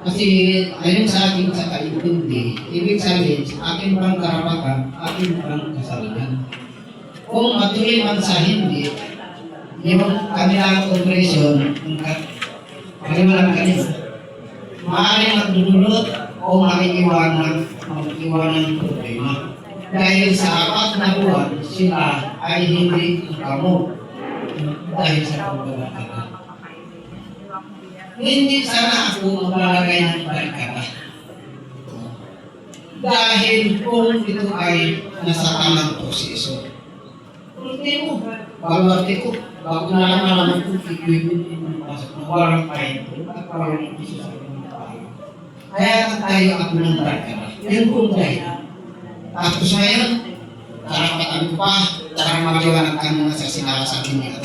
Kasi ayon sa aking sa kaintindi, ibig sabihin, akin bang karapatan, akin bang kasalanan. Kung matuloy man sa hindi, yung kanilang operasyon, kalimalang kanina, maaaring magdudulot o mag-iwanan ng problema. Dahil sa 4 na buwan, sila ay hindi kamo dahil sa pagbabaga. Hindi sana ako maglalagay ng barkada. Dahil kung ito ay nasa tamang proseso. Hindi mo, bago bago na lang naman kung equipment yung pasok na walang kain ko at walang isa sa akin tayo. Kaya tayo ako ng barkada. Yan kung dahil. Tapos ngayon, karapatan ko pa, para mag-iwanag ka muna sa sinasabi niya.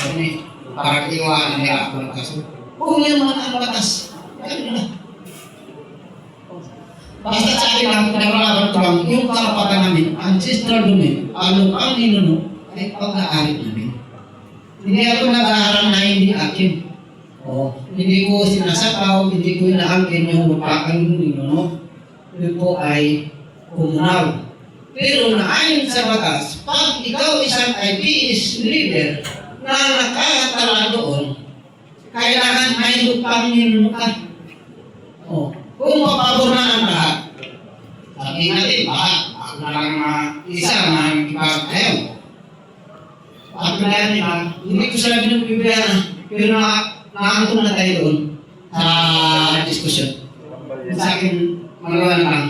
Para iwanan nila ako ng kaso. Kung yan man ang batas, ayun na. Basta sa akin lang, pinaglaban ko lang, yung karapatan namin, ancestral domain, ang ninuno, ay pag-aarit namin. Hindi ako nag-aaral na hindi akin. Hindi ko sinasapaw, hindi ko inaangkin yung lupakang ninuno. Yun po ay komunal. Pero naayon sa batas, pag ikaw isang IPS leader na nakatala doon, kailangan may lupang ninuno ka. Kung mapabor na ang lahat, sabi natin, ako na lang isa na ipag-ayaw. Ako na yan, hindi ko sila binubibigyan, pero nakaantong na tayo doon sa diskusyon. Sa akin, malawan lang.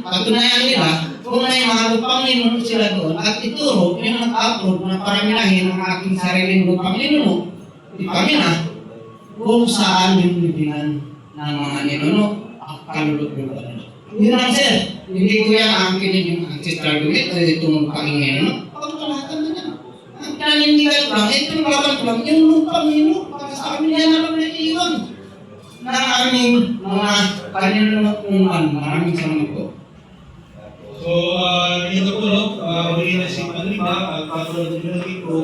Patunayan nila, kung may mga lupang ninuno sila doon, at ituro yung nag-upload na paramilahin ang aking sariling lupang ninuno, kami na, kung saan yung libingan ng mga ninuno, kalulog-lulog. Yun lang sir, hindi ko yan angkinin yung ancestral domain, itong pangingin, no? Pagkalatan na yan. Ang kinanindigan ko lang, itong laban ko lang, yung lupang ninuno, para sa amin yan naman na iwan. Na aming mga paninunuan, maraming salamat po. So, ito po, huli na si Manila, at patulad din natin po,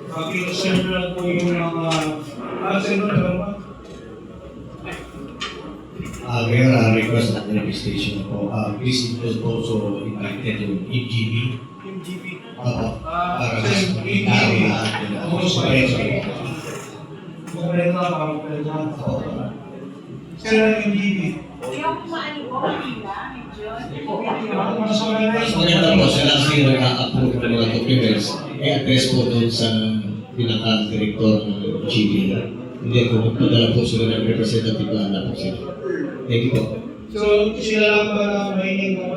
pakikasembra po yung mga sembra naman. Mayor, request at manifestation po. Please include also invited yung MGB. MGB. Para mas makikari na Sir, MGB. Yung maano po, Manila, medyo. maganda po sila kasi nag-approve ng mga documents. I-address po doon sa pinaka-director ng MGB. Hindi po, magpadala po sila ng representative na po sila. Thank you po. So, sila lang ba na mahinig ng